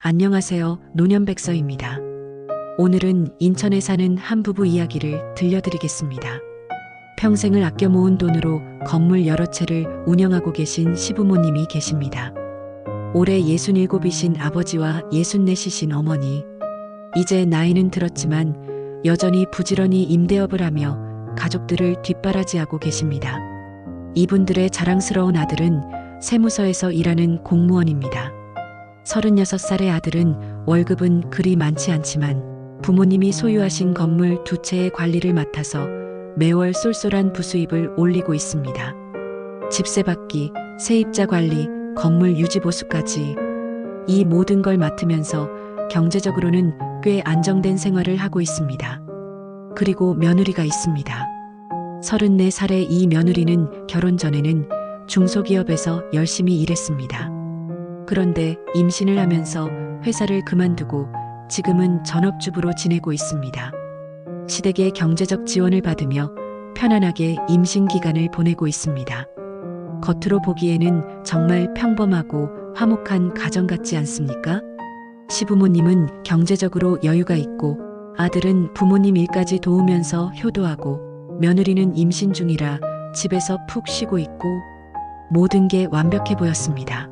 안녕하세요. 노년백서입니다. 오늘은 인천에 사는 한 부부 이야기를 들려드리겠습니다. 평생을 아껴 모은 돈으로 건물 여러 채를 운영하고 계신 시부모님이 계십니다. 올해 67이신 아버지와 64이신 어머니. 이제 나이는 들었지만 여전히 부지런히 임대업을 하며 가족들을 뒷바라지하고 계십니다. 이분들의 자랑스러운 아들은 세무서에서 일하는 공무원입니다. 36살의 아들은 월급은 그리 많지 않지만 부모님이 소유하신 건물 2채의 관리를 맡아서 매월 쏠쏠한 부수입을 올리고 있습니다. 집세 받기, 세입자 관리, 건물 유지 보수까지 이 모든 걸 맡으면서 경제적으로는 꽤 안정된 생활을 하고 있습니다. 그리고 며느리가 있습니다. 34살의 이 며느리는 결혼 전에는 중소기업에서 열심히 일했습니다. 그런데 임신을 하면서 회사를 그만두고 지금은 전업주부로 지내고 있습니다. 시댁의 경제적 지원을 받으며 편안하게 임신 기간을 보내고 있습니다. 겉으로 보기에는 정말 평범하고 화목한 가정 같지 않습니까? 시부모님은 경제적으로 여유가 있고 아들은 부모님 일까지 도우면서 효도하고 며느리는 임신 중이라 집에서 푹 쉬고 있고 모든 게 완벽해 보였습니다.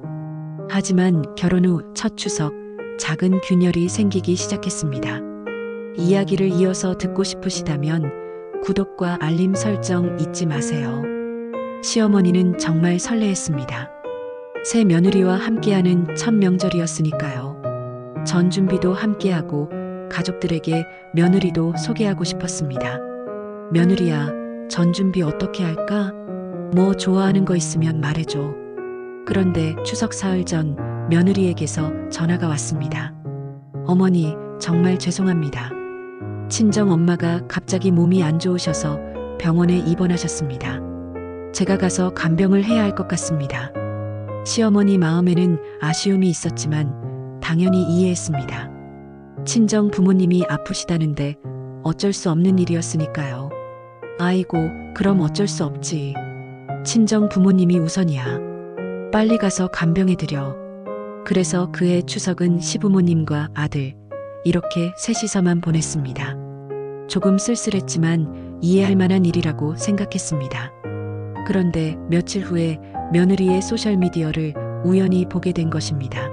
하지만 결혼 후 첫 추석 작은 균열이 생기기 시작했습니다. 이야기를 이어서 듣고 싶으시다면 구독과 알림 설정 잊지 마세요. 시어머니는 정말 설레했습니다. 새 며느리와 함께하는 첫 명절이었으니까요. 전 준비도 함께하고 가족들에게 며느리도 소개하고 싶었습니다. 며느리야, 전 준비 어떻게 할까? 뭐 좋아하는 거 있으면 말해줘. 그런데 추석 사흘 전 며느리에게서 전화가 왔습니다. 어머니, 정말 죄송합니다. 친정 엄마가 갑자기 몸이 안 좋으셔서 병원에 입원하셨습니다. 제가 가서 간병을 해야 할 것 같습니다. 시어머니 마음에는 아쉬움이 있었지만 당연히 이해했습니다. 친정 부모님이 아프시다는데 어쩔 수 없는 일이었으니까요. 아이고, 그럼 어쩔 수 없지. 친정 부모님이 우선이야. 빨리 가서 간병해드려. 그래서 그해 추석은 시부모님과 아들 이렇게 셋이서만 보냈습니다. 조금 쓸쓸했지만 이해할 만한 일이라고 생각했습니다. 그런데 며칠 후에 며느리의 소셜미디어를 우연히 보게 된 것입니다.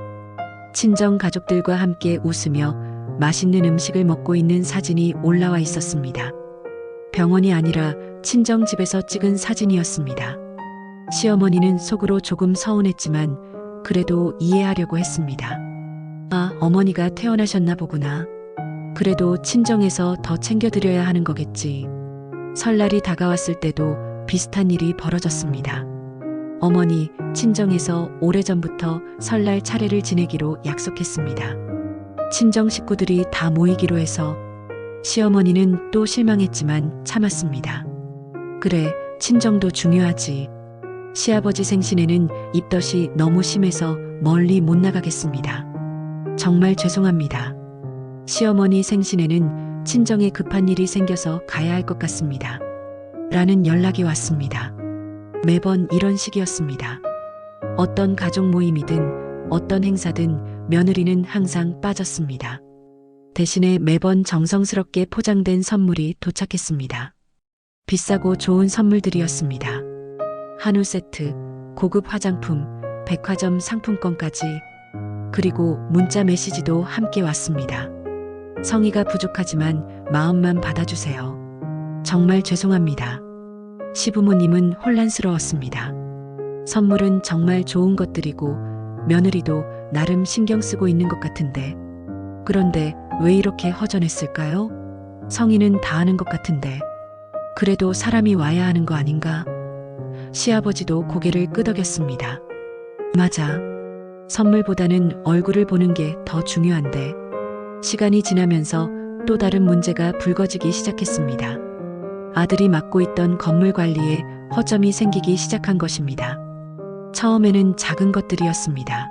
친정 가족들과 함께 웃으며 맛있는 음식을 먹고 있는 사진이 올라와 있었습니다. 병원이 아니라 친정집에서 찍은 사진이었습니다. 시어머니는 속으로 조금 서운했지만 그래도 이해하려고 했습니다. 아, 어머니가 퇴원하셨나 보구나. 그래도 친정에서 더 챙겨드려야 하는 거겠지. 설날이 다가왔을 때도 비슷한 일이 벌어졌습니다. 어머니, 친정에서 오래전부터 설날 차례를 지내기로 약속했습니다. 친정 식구들이 다 모이기로 해서 시어머니는 또 실망했지만 참았습니다. 그래, 친정도 중요하지. 시아버지 생신에는 입덧이 너무 심해서 멀리 못 나가겠습니다. 정말 죄송합니다. 시어머니 생신에는 친정에 급한 일이 생겨서 가야 할 것 같습니다. 라는 연락이 왔습니다. 매번 이런 식이었습니다. 어떤 가족 모임이든 어떤 행사든 며느리는 항상 빠졌습니다. 대신에 매번 정성스럽게 포장된 선물이 도착했습니다. 비싸고 좋은 선물들이었습니다. 한우 세트, 고급 화장품, 백화점 상품권까지, 그리고 문자 메시지도 함께 왔습니다. 성의가 부족하지만 마음만 받아주세요. 정말 죄송합니다. 시부모님은 혼란스러웠습니다. 선물은 정말 좋은 것들이고 며느리도 나름 신경 쓰고 있는 것 같은데, 그런데 왜 이렇게 허전했을까요? 성의는 다 하는 것 같은데 그래도 사람이 와야 하는 거 아닌가? 시아버지도 고개를 끄덕였습니다. 맞아. 선물보다는 얼굴을 보는 게 더 중요한데. 시간이 지나면서 또 다른 문제가 불거지기 시작했습니다. 아들이 맡고 있던 건물 관리에 허점이 생기기 시작한 것입니다. 처음에는 작은 것들이었습니다.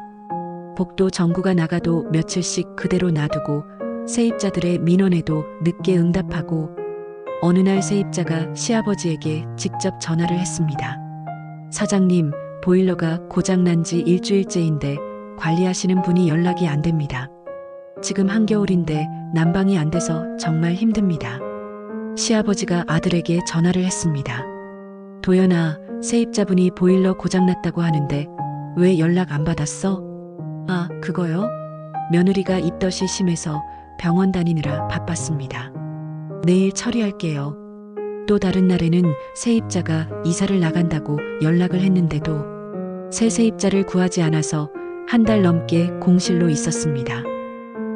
복도 전구가 나가도 며칠씩 그대로 놔두고 세입자들의 민원에도 늦게 응답하고 어느 날 세입자가 시아버지에게 직접 전화를 했습니다. 사장님, 보일러가 고장난 지 일주일째인데 관리하시는 분이 연락이 안 됩니다. 지금 한겨울인데 난방이 안 돼서 정말 힘듭니다. 시아버지가 아들에게 전화를 했습니다. 도연아, 세입자분이 보일러 고장났다고 하는데 왜 연락 안 받았어? 아, 그거요? 며느리가 입덧이 심해서 병원 다니느라 바빴습니다. 내일 처리할게요. 또 다른 날에는 세입자가 이사를 나간다고 연락을 했는데도 새 세입자를 구하지 않아서 한 달 넘게 공실로 있었습니다.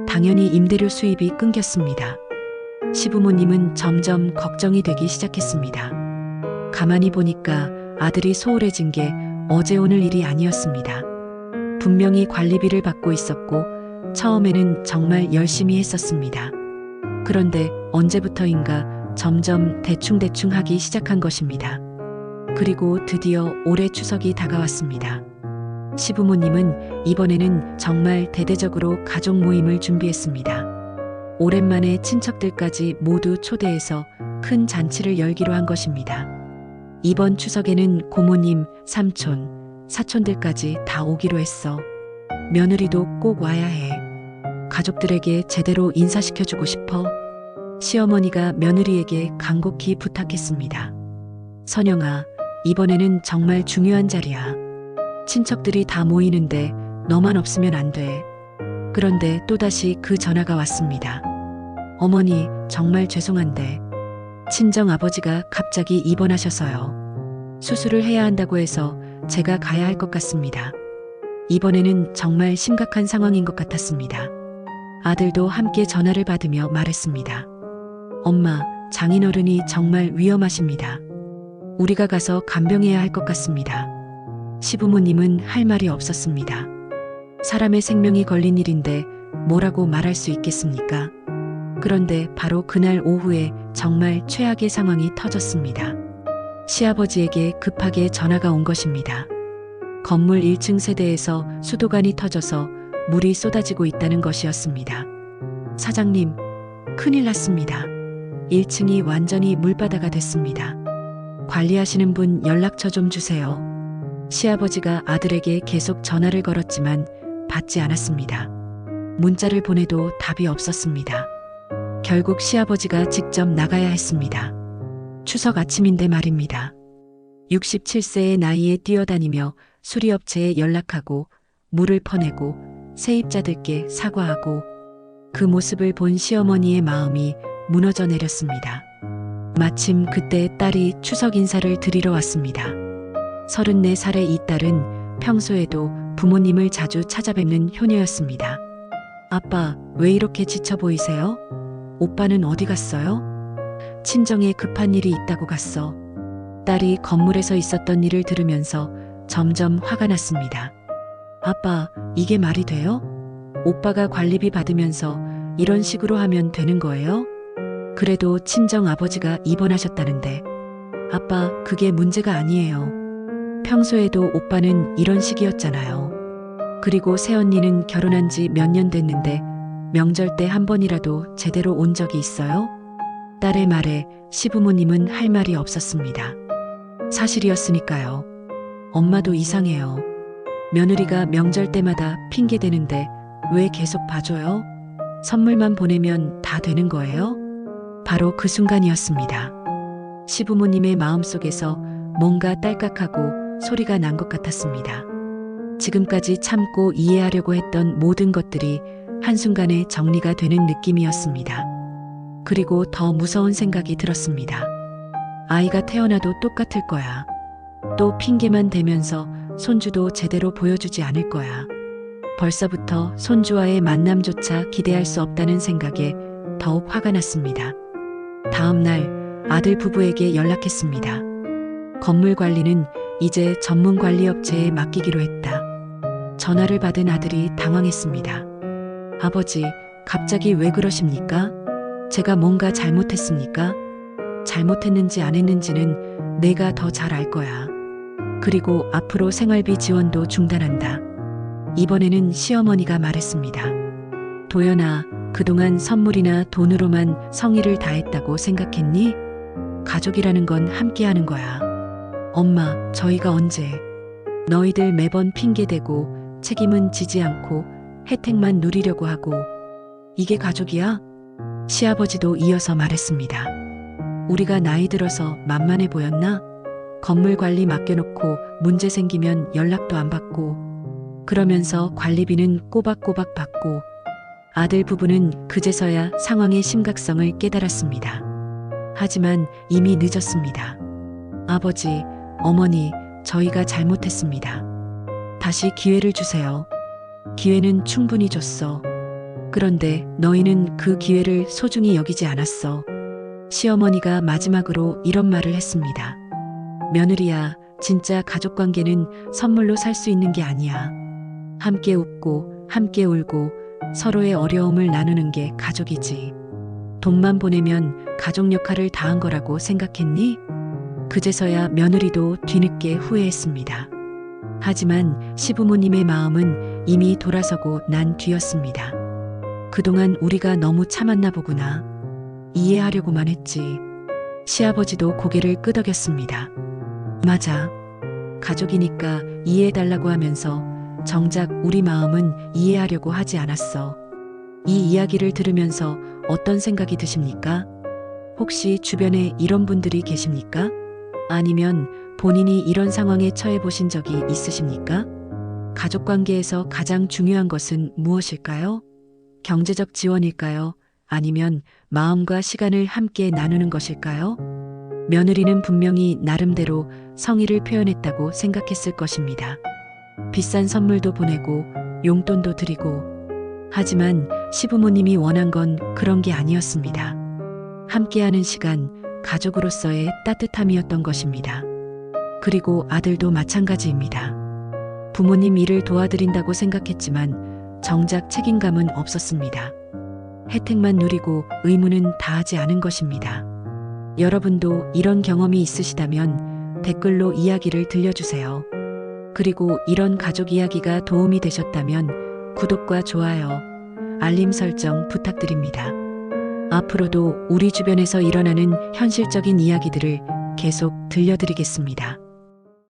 당연히 임대료 수입이 끊겼습니다. 시부모님은 점점 걱정이 되기 시작했습니다. 가만히 보니까 아들이 소홀해진 게 어제 오늘 일이 아니었습니다. 분명히 관리비를 받고 있었고 처음에는 정말 열심히 했었습니다. 그런데 언제부터인가 점점 대충대충 하기 시작한 것입니다. 그리고 드디어 올해 추석이 다가왔습니다. 시부모님은 이번에는 정말 대대적으로 가족 모임을 준비했습니다. 오랜만에 친척들까지 모두 초대해서 큰 잔치를 열기로 한 것입니다. 이번 추석에는 고모님, 삼촌, 사촌들까지 다 오기로 했어. 며느리도 꼭 와야 해. 가족들에게 제대로 인사시켜주고 싶어. 시어머니가 며느리에게 간곡히 부탁했습니다. 선영아, 이번에는 정말 중요한 자리야. 친척들이 다 모이는데 너만 없으면 안 돼. 그런데 또다시 그 전화가 왔습니다. 어머니, 정말 죄송한데 친정 아버지가 갑자기 입원하셔서요. 수술을 해야 한다고 해서 제가 가야 할 것 같습니다. 이번에는 정말 심각한 상황인 것 같았습니다. 아들도 함께 전화를 받으며 말했습니다. 엄마, 장인어른이 정말 위험하십니다. 우리가 가서 간병해야 할 것 같습니다. 시부모님은 할 말이 없었습니다. 사람의 생명이 걸린 일인데 뭐라고 말할 수 있겠습니까? 그런데 바로 그날 오후에 정말 최악의 상황이 터졌습니다. 시아버지에게 급하게 전화가 온 것입니다. 건물 1층 세대에서 수도관이 터져서 물이 쏟아지고 있다는 것이었습니다. 사장님, 큰일 났습니다. 1층이 완전히 물바다가 됐습니다. 관리하시는 분 연락처 좀 주세요. 시아버지가 아들에게 계속 전화를 걸었지만 받지 않았습니다. 문자를 보내도 답이 없었습니다. 결국 시아버지가 직접 나가야 했습니다. 추석 아침인데 말입니다. 67세의 나이에 뛰어다니며 수리업체에 연락하고 물을 퍼내고 세입자들께 사과하고 그 모습을 본 시어머니의 마음이 무너져 내렸습니다. 마침 그때 딸이 추석 인사를 드리러 왔습니다. 34살의 이 딸은 평소에도 부모님을 자주 찾아뵙는 효녀였습니다. 아빠, 왜 이렇게 지쳐 보이세요? 오빠는 어디 갔어요? 친정에 급한 일이 있다고 갔어. 딸이 건물에서 있었던 일을 들으면서 점점 화가 났습니다. 아빠, 이게 말이 돼요? 오빠가 관리비 받으면서 이런 식으로 하면 되는 거예요? 그래도 친정 아버지가 입원하셨다는데. 아빠, 그게 문제가 아니에요. 평소에도 오빠는 이런 식이었잖아요. 그리고 새언니는 결혼한 지 몇 년 됐는데 명절 때 한 번이라도 제대로 온 적이 있어요? 딸의 말에 시부모님은 할 말이 없었습니다. 사실이었으니까요. 엄마도 이상해요. 며느리가 명절 때마다 핑계대는데 왜 계속 봐줘요? 선물만 보내면 다 되는 거예요? 바로 그 순간이었습니다. 시부모님의 마음속에서 뭔가 딸깍하고 소리가 난 것 같았습니다. 지금까지 참고 이해하려고 했던 모든 것들이 한순간에 정리가 되는 느낌이었습니다. 그리고 더 무서운 생각이 들었습니다. 아이가 태어나도 똑같을 거야. 또 핑계만 대면서 손주도 제대로 보여주지 않을 거야. 벌써부터 손주와의 만남조차 기대할 수 없다는 생각에 더욱 화가 났습니다. 다음 날 아들 부부에게 연락했습니다. 건물 관리는 이제 전문 관리업체에 맡기기로 했다. 전화를 받은 아들이 당황했습니다. 아버지, 갑자기 왜 그러십니까? 제가 뭔가 잘못했습니까? 잘못했는지 안 했는지는 내가 더 잘 알 거야. 그리고 앞으로 생활비 지원도 중단한다. 이번에는 시어머니가 말했습니다. 도연아, 그동안 선물이나 돈으로만 성의를 다했다고 생각했니? 가족이라는 건 함께하는 거야. 엄마, 저희가 언제? 너희들 매번 핑계대고 책임은 지지 않고 혜택만 누리려고 하고 이게 가족이야? 시아버지도 이어서 말했습니다. 우리가 나이 들어서 만만해 보였나? 건물 관리 맡겨놓고 문제 생기면 연락도 안 받고, 그러면서 관리비는 꼬박꼬박 받고, 아들 부부는 그제서야 상황의 심각성을 깨달았습니다. 하지만 이미 늦었습니다. 아버지, 어머니, 저희가 잘못했습니다. 다시 기회를 주세요. 기회는 충분히 줬어. 그런데 너희는 그 기회를 소중히 여기지 않았어. 시어머니가 마지막으로 이런 말을 했습니다. 며느리야, 진짜 가족 관계는 선물로 살 수 있는 게 아니야. 함께 웃고, 함께 울고, 서로의 어려움을 나누는 게 가족이지. 돈만 보내면 가족 역할을 다한 거라고 생각했니? 그제서야 며느리도 뒤늦게 후회했습니다. 하지만 시부모님의 마음은 이미 돌아서고 난 뒤였습니다. 그동안 우리가 너무 참았나 보구나. 이해하려고만 했지. 시아버지도 고개를 끄덕였습니다. 맞아. 가족이니까 이해해달라고 하면서 정작 우리 마음은 이해하려고 하지 않았어. 이 이야기를 들으면서 어떤 생각이 드십니까? 혹시 주변에 이런 분들이 계십니까? 아니면 본인이 이런 상황에 처해 보신 적이 있으십니까? 가족 관계에서 가장 중요한 것은 무엇일까요? 경제적 지원일까요? 아니면 마음과 시간을 함께 나누는 것일까요? 며느리는 분명히 나름대로 성의를 표현했다고 생각했을 것입니다. 비싼 선물도 보내고 용돈도 드리고, 하지만 시부모님이 원한 건 그런 게 아니었습니다. 함께하는 시간, 가족으로서의 따뜻함이었던 것입니다. 그리고 아들도 마찬가지입니다. 부모님 일을 도와드린다고 생각했지만 정작 책임감은 없었습니다. 혜택만 누리고 의무는 다하지 않은 것입니다. 여러분도 이런 경험이 있으시다면 댓글로 이야기를 들려주세요. 그리고 이런 가족 이야기가 도움이 되셨다면 구독과 좋아요, 알림 설정 부탁드립니다. 앞으로도 우리 주변에서 일어나는 현실적인 이야기들을 계속 들려드리겠습니다.